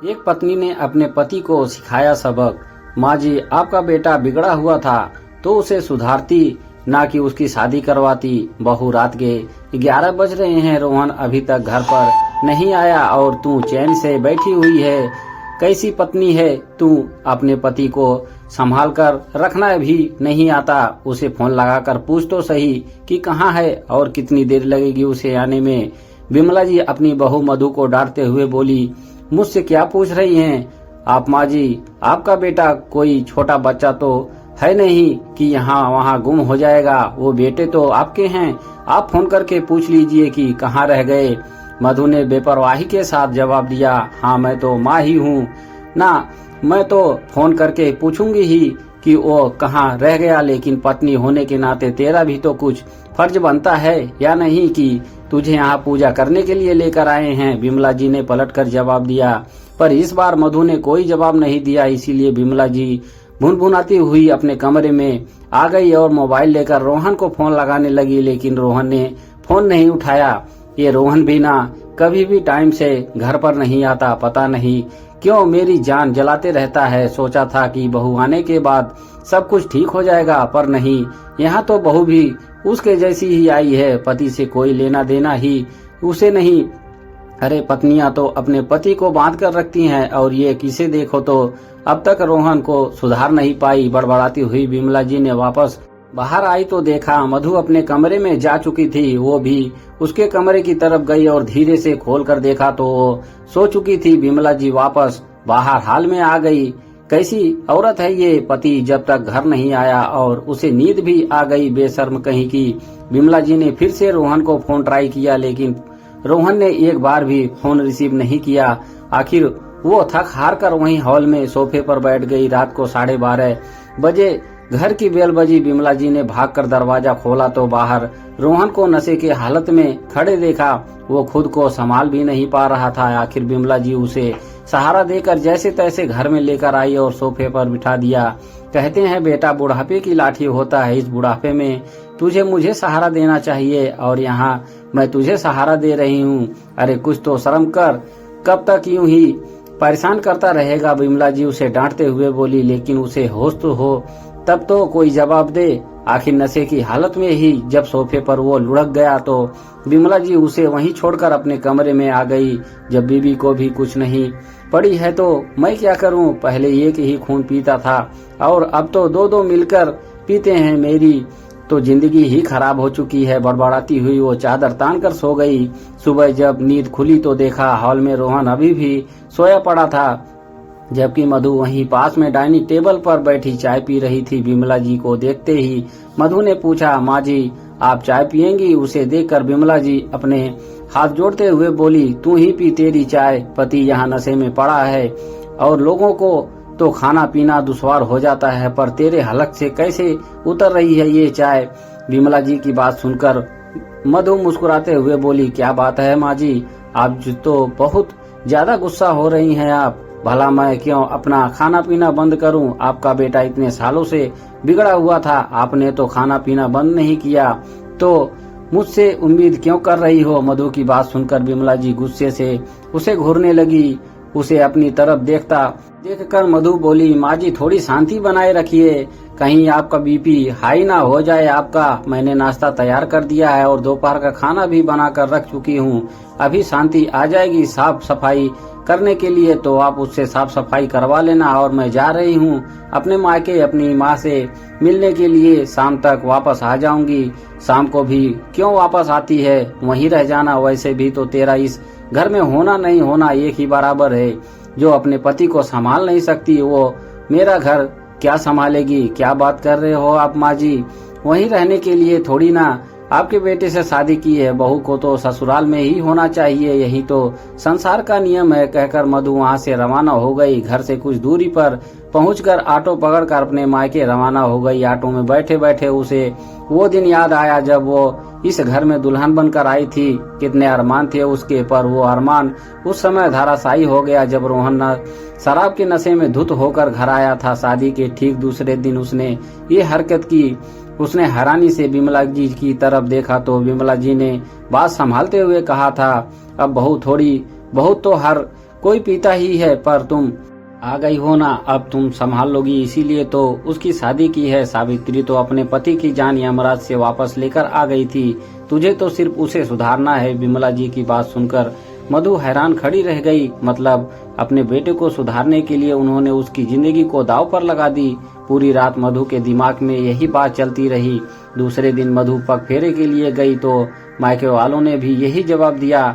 एक पत्नी ने अपने पति को सिखाया सबक। माँ जी, आपका बेटा बिगड़ा हुआ था तो उसे सुधारती, ना कि उसकी शादी करवाती। बहू, रात के 11 बज रहे हैं, रोहन अभी तक घर पर नहीं आया और तू चैन से बैठी हुई है। कैसी पत्नी है तू? अपने पति को संभाल कर रखना भी नहीं आता। उसे फोन लगाकर पूछ तो सही कि कहाँ है और कितनी देर लगेगी उसे आने में। विमला जी अपनी बहू मधु को डांटते हुए बोली, मुझसे क्या पूछ रही हैं आप माँ जी? आपका बेटा कोई छोटा बच्चा तो है नहीं कि यहाँ वहाँ गुम हो जाएगा। वो बेटे तो आपके हैं, आप फोन करके पूछ लीजिए कि कहाँ रह गए। मधु ने बेपरवाही के साथ जवाब दिया, हाँ मैं तो माँ ही हूँ ना, मैं तो फोन करके पूछूंगी ही कि वो कहाँ रह गया, लेकिन पत्नी होने के नाते तेरा भी तो कुछ फर्ज बनता है या नहीं कि तुझे यहाँ पूजा करने के लिए लेकर आए हैं। विमला जी ने पलटकर जवाब दिया, पर इस बार मधु ने कोई जवाब नहीं दिया। इसीलिए विमला जी भुनभुनाती हुई अपने कमरे में आ गई और मोबाइल लेकर रोहन को फोन लगाने लगी, लेकिन रोहन ने फोन नहीं उठाया। ये रोहन भी ना कभी भी टाइम से घर पर नहीं आता, पता नहीं क्यों मेरी जान जलाते रहता है। सोचा था कि बहू आने के बाद सब कुछ ठीक हो जाएगा, पर नहीं, यहाँ तो बहू भी उसके जैसी ही आई है। पति से कोई लेना देना ही उसे नहीं। अरे पत्नियां तो अपने पति को बांध कर रखती हैं, और ये किसे देखो तो अब तक रोहन को सुधार नहीं पाई। बड़बड़ाती हुई विमला जी ने वापस बाहर आई तो देखा मधु अपने कमरे में जा चुकी थी। वो भी उसके कमरे की तरफ गई और धीरे से खोल कर देखा तो वो सो चुकी थी। विमला जी वापस बाहर हाल में आ गई। कैसी औरत है ये? पति जब तक घर नहीं आया और उसे नींद भी आ गई, बेशर्म कहीं की। विमला जी ने फिर से रोहन को फोन ट्राई किया, लेकिन रोहन ने एक बार भी फोन रिसीव नहीं किया। आखिर वो थक हार कर वहीं हॉल में सोफे पर बैठ गई। रात को 12:30 बजे घर की बेल बजी। विमला जी ने भागकर दरवाजा खोला तो बाहर रोहन को नशे के हालत में खड़े देखा। वो खुद को संभाल भी नहीं पा रहा था। आखिर विमला जी उसे सहारा देकर जैसे तैसे घर में लेकर आई और सोफे पर बिठा दिया। कहते हैं बेटा बुढ़ापे की लाठी होता है, इस बुढ़ापे में तुझे मुझे सहारा देना चाहिए और यहाँ मैं तुझे सहारा दे रही हूँ। अरे कुछ तो शर्म कर, कब तक यूं ही परेशान करता रहेगा? विमला जी उसे डांटते हुए बोली, लेकिन उसे होश तो हो तब तो कोई जवाब दे। आखिर नशे की हालत में ही जब सोफे पर वो लुढ़क गया तो विमला जी उसे वहीं छोड़कर अपने कमरे में आ गई। जब बीबी को भी कुछ नहीं पड़ी है तो मैं क्या करूं? पहले एक ही खून पीता था और अब तो दो मिलकर पीते हैं। मेरी तो जिंदगी ही खराब हो चुकी है। बड़बड़ाती हुई वो चादर तान कर सो गई। सुबह जब नींद खुली तो देखा हॉल में रोहन अभी भी सोया पड़ा था, जबकि मधु वहीं पास में डाइनिंग टेबल पर बैठी चाय पी रही थी। विमला जी को देखते ही मधु ने पूछा, माँ जी आप चाय पियेंगी? उसे देखकर विमला जी अपने हाथ जोड़ते हुए बोली, तू ही पी तेरी चाय। पति यहाँ नशे में पड़ा है और लोगों को तो खाना पीना दुश्वार हो जाता है, पर तेरे हलक से कैसे उतर रही है ये चाय? विमला जी की बात सुनकर मधु मुस्कुराते हुए बोली, क्या बात है माँ जी, आप तो बहुत ज्यादा गुस्सा हो रही हैं आप। भला मैं क्यों अपना खाना पीना बंद करूं? आपका बेटा इतने सालों से बिगड़ा हुआ था, आपने तो खाना पीना बंद नहीं किया, तो मुझसे उम्मीद क्यों कर रही हो? मधु की बात सुनकर विमला जी गुस्से से उसे घूरने लगी। उसे अपनी तरफ देखकर मधु बोली, माँ जी थोड़ी शांति बनाए रखिए, कहीं आपका बीपी हाई ना हो जाए आपका। मैंने नाश्ता तैयार कर दिया है और दोपहर का खाना भी बनाकर रख चुकी हूँ। अभी शांति आ जाएगी साफ सफाई करने के लिए तो आप उससे साफ सफाई करवा लेना, और मैं जा रही हूँ अपने मायके अपनी माँ से मिलने के लिए। शाम तक वापस आ जाऊंगी। शाम को भी क्यों वापस आती है? वहीं रह जाना। वैसे भी तो तेरा इस घर में होना नहीं होना एक ही बराबर है। जो अपने पति को संभाल नहीं सकती वो मेरा घर क्या संभालेगी? क्या बात कर रहे हो आप माँ जी? वहीं रहने के लिए थोड़ी ना आपके बेटे से शादी की है, बहू को तो ससुराल में ही होना चाहिए, यही तो संसार का नियम है। कहकर मधु वहां से रवाना हो गई। घर से कुछ दूरी पर पहुंचकर ऑटो पकड़कर अपने मायके रवाना हो गई। ऑटो में बैठे बैठे उसे वो दिन याद आया जब वो इस घर में दुल्हन बनकर आई थी। कितने अरमान थे उसके, पर वो अरमान उस समय धराशायी हो गया जब रोहन शराब के नशे में धुत होकर घर आया था। शादी के ठीक दूसरे दिन उसने ये हरकत की। उसने हैरानी से विमला जी की तरफ देखा तो विमला जी ने बात संभालते हुए कहा था, अब बहुत तो हर कोई पीता ही है, पर तुम आ गई हो ना, अब तुम संभाल लोगी, इसीलिए तो उसकी शादी की है। सावित्री तो अपने पति की जान यमराज से वापस लेकर आ गई थी, तुझे तो सिर्फ उसे सुधारना है। विमला जी की बात सुनकर मधु हैरान खड़ी रह गई। मतलब अपने बेटे को सुधारने के लिए उन्होंने उसकी जिंदगी को दांव पर लगा दी। पूरी रात मधु के दिमाग में यही बात चलती रही। दूसरे दिन मधु पग फेरे के लिए गई तो मायके वालों ने भी यही जवाब दिया,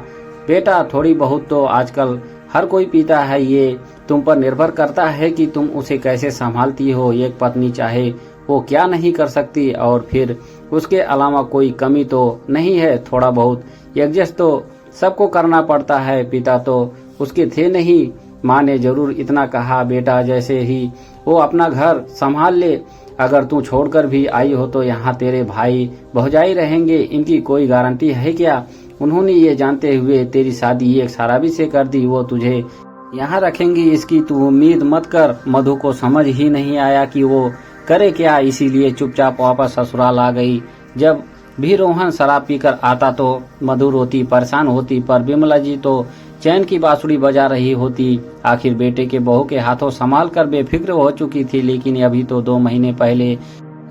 बेटा थोड़ी बहुत तो आजकल हर कोई पीता है, ये तुम पर निर्भर करता है कि तुम उसे कैसे संभालती हो। एक पत्नी चाहे वो क्या नहीं कर सकती, और फिर उसके अलावा कोई कमी तो नहीं है। थोड़ा बहुत एडजस्ट तो सबको करना पड़ता है। पिता तो उसके थे नहीं, माँ ने जरूर इतना कहा, बेटा जैसे ही वो अपना घर संभाल ले, अगर तू छोड़कर भी आई हो तो यहाँ तेरे भाई भौजाई रहेंगे, इनकी कोई गारंटी है क्या? उन्होंने ये जानते हुए तेरी शादी एक शराबी से कर दी, वो तुझे यहाँ रखेंगी इसकी तू उम्मीद मत कर। मधु को समझ ही नहीं आया कि वो करे क्या, इसीलिए चुपचाप वापस ससुराल आ गई। जब भी रोहन शराब पीकर आता तो मधु रोती परेशान होती, पर विमला जी तो चैन की बांसुरी बजा रही होती। आखिर बेटे के बहू के हाथों संभाल कर बेफिक्र हो चुकी थी। लेकिन अभी तो 2 महीने पहले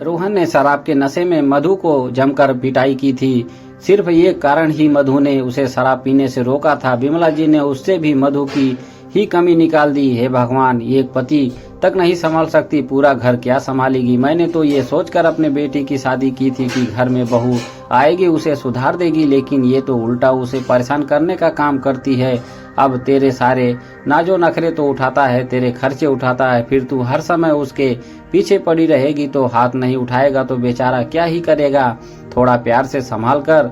रोहन ने शराब के नशे में मधु को जमकर पिटाई की थी। सिर्फ ये कारण ही मधु ने उसे शराब पीने से रोका था। विमला जी ने उससे भी मधु की ही कमी निकाल दी। हे भगवान, एक पति तक नहीं संभाल सकती, पूरा घर क्या संभालेगी। मैंने तो ये सोचकर अपने बेटे की शादी की थी कि घर में बहू आएगी उसे सुधार देगी, लेकिन ये तो उल्टा उसे परेशान करने का काम करती है। अब तेरे सारे नाजो नखरे तो उठाता है, तेरे खर्चे उठाता है, फिर तू हर समय उसके पीछे पड़ी रहेगी तो हाथ नहीं उठाएगा तो बेचारा क्या ही करेगा। थोड़ा प्यार से संभाल कर।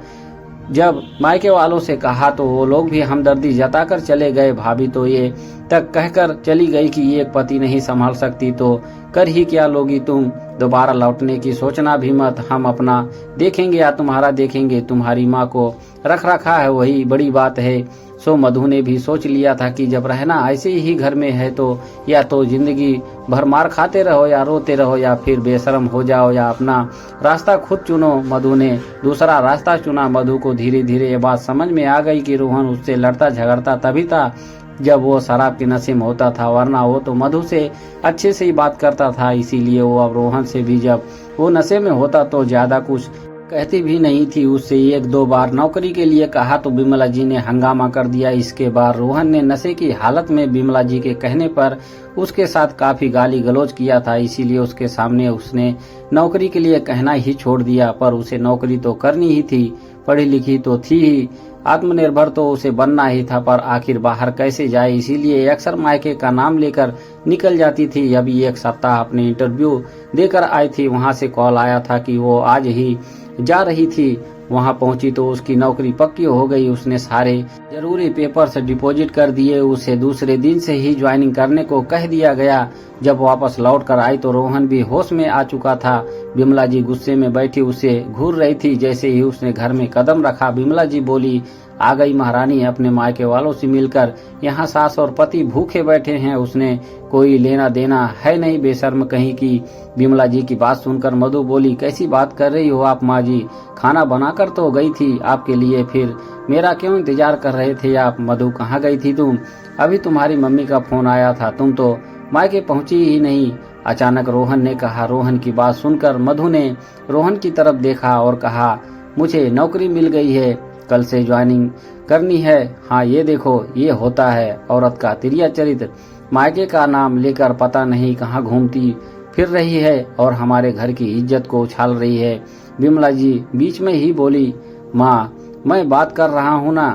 जब मायके वालों से कहा तो वो लोग भी हमदर्दी जताकर चले गए। भाभी तो ये तक कहकर चली गई कि एक पति नहीं संभाल सकती तो कर ही क्या लोगी तुम, दोबारा लौटने की सोचना भी मत, हम अपना देखेंगे या तुम्हारा देखेंगे। तुम्हारी माँ को रख रखा है वही बड़ी बात है। सो मधु ने भी सोच लिया था कि जब रहना ऐसे ही घर में है तो या तो जिंदगी भर मार खाते रहो या रोते रहो, या फिर बेशरम हो जाओ या अपना रास्ता खुद चुनो। मधु ने दूसरा रास्ता चुना। मधु को धीरे धीरे ये बात समझ में आ गई कि रोहन उससे लड़ता झगड़ता तभी था जब वो शराब के नशे में होता था, वरना वो तो मधु से अच्छे से ही बात करता था। इसीलिए वो अब रोहन से भी जब वो नशे में होता तो ज्यादा कुछ कहती भी नहीं थी। उससे 1-2 बार नौकरी के लिए कहा तो विमला जी ने हंगामा कर दिया। इसके बाद रोहन ने नशे की हालत में विमला जी के कहने पर उसके साथ काफी गाली गलौज किया था। इसीलिए उसके सामने उसने नौकरी के लिए कहना ही छोड़ दिया। पर उसे नौकरी तो करनी ही थी, पढ़ी लिखी तो थी ही, आत्मनिर्भर तो उसे बनना ही था, पर आखिर बाहर कैसे जाए। इसीलिए अक्सर मायके का नाम लेकर निकल जाती थी। अभी 1 सप्ताह अपने इंटरव्यू देकर आई थी, वहां से कॉल आया था कि वो आज ही जा रही थी। वहां पहुंची तो उसकी नौकरी पक्की हो गई। उसने सारे जरूरी पेपर्स डिपॉजिट कर दिए। उसे दूसरे दिन से ही ज्वाइनिंग करने को कह दिया गया। जब वापस लौट कर आई तो रोहन भी होश में आ चुका था। विमला जी गुस्से में बैठी उसे घूर रही थी। जैसे ही उसने घर में कदम रखा विमला जी बोली, आ गई महारानी अपने मायके वालों से मिलकर, यहाँ सास और पति भूखे बैठे हैं, उसने कोई लेना देना है नहीं, बेशर्म कहीं की। विमला जी की बात सुनकर मधु बोली, कैसी बात कर रही हो आप माँ जी, खाना बनाकर तो गई थी आपके लिए, फिर मेरा क्यों इंतजार कर रहे थे आप? मधु, कहाँ गई थी तुम? अभी तुम्हारी मम्मी का फोन आया था, तुम तो मायके पहुंची ही नहीं, अचानक रोहन ने कहा। रोहन की बात सुनकर मधु ने रोहन की तरफ देखा और कहा, मुझे नौकरी मिल गई है, कल से ज्वाइनिंग करनी है। हाँ ये देखो, ये होता है औरत का तिरिया चरित्र, मायके का नाम लेकर पता नहीं कहाँ घूमती फिर रही है और हमारे घर की इज्जत को उछाल रही है। विमला जी बीच में ही बोली, माँ मैं बात कर रहा हूँ ना,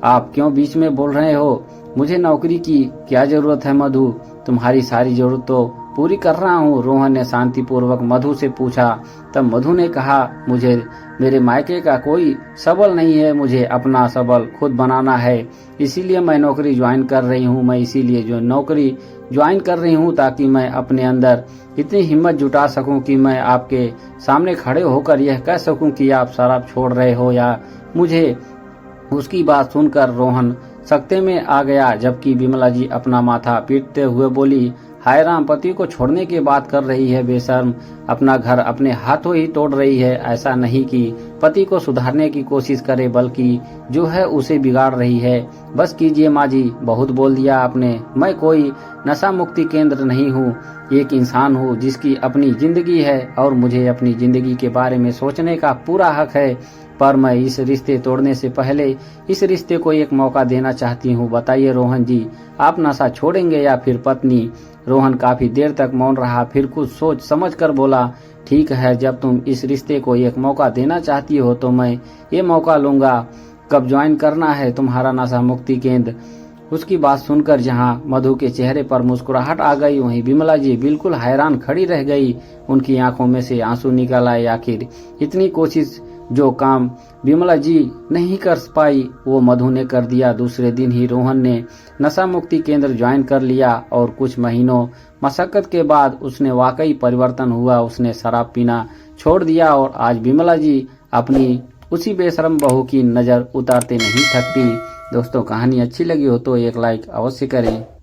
आप क्यों बीच में बोल रहे हो? मुझे नौकरी की क्या जरूरत है मधु, तुम्हारी सारी जरूरत तो पूरी कर रहा हूँ। रोहन ने शांतिपूर्वक मधु से पूछा। तब मधु ने कहा, मुझे मेरे मायके का कोई सबल नहीं है, मुझे अपना सबल खुद बनाना है, इसीलिए मैं नौकरी ज्वाइन कर रही हूँ। मैं इसीलिए जो नौकरी ज्वाइन कर रही हूँ ताकि मैं अपने अंदर इतनी हिम्मत जुटा सकूं कि मैं आपके सामने खड़े होकर यह कह सकूं कि आप शराब छोड़ रहे हो या मुझे। उसकी बात सुनकर रोहन सख्ते में आ गया, जबकि विमला जी अपना माथा पीटते हुए बोली, हाय राम, पति को छोड़ने की बात कर रही है बेशर्म, अपना घर अपने हाथों ही तोड़ रही है। ऐसा नहीं कि पति को सुधारने की कोशिश करे, बल्कि जो है उसे बिगाड़ रही है। बस कीजिए माँ जी, बहुत बोल दिया आपने। मैं कोई नशा मुक्ति केंद्र नहीं हूँ, एक इंसान हूँ जिसकी अपनी जिंदगी है और मुझे अपनी जिंदगी के बारे में सोचने का पूरा हक है। पर मैं इस रिश्ते तोड़ने से पहले इस रिश्ते को एक मौका देना चाहती हूँ। बताइए रोहन जी, आप नशा छोड़ेंगे या फिर पत्नी? रोहन काफी देर तक मौन रहा, फिर कुछ सोच समझ कर बोला, ठीक है, जब तुम इस रिश्ते को एक मौका देना चाहती हो तो मैं ये मौका लूंगा। कब ज्वाइन करना है तुम्हारा नशा मुक्ति केंद्र? उसकी बात सुनकर जहां मधु के चेहरे पर मुस्कुराहट आ गई, वहीं विमला जी बिल्कुल हैरान खड़ी रह गई। उनकी आंखों में से आंसू निकल आए। आखिर इतनी कोशिश जो काम विमला जी नहीं कर पाई वो मधु ने कर दिया। दूसरे दिन ही रोहन ने नशा मुक्ति केंद्र ज्वाइन कर लिया और कुछ महीनों मशक्कत के बाद उसने वाकई परिवर्तन हुआ। उसने शराब पीना छोड़ दिया और आज विमला जी अपनी उसी बेशरम बहू की नजर उतारते नहीं थकती। दोस्तों, कहानी अच्छी लगी हो तो एक लाइक अवश्य करें।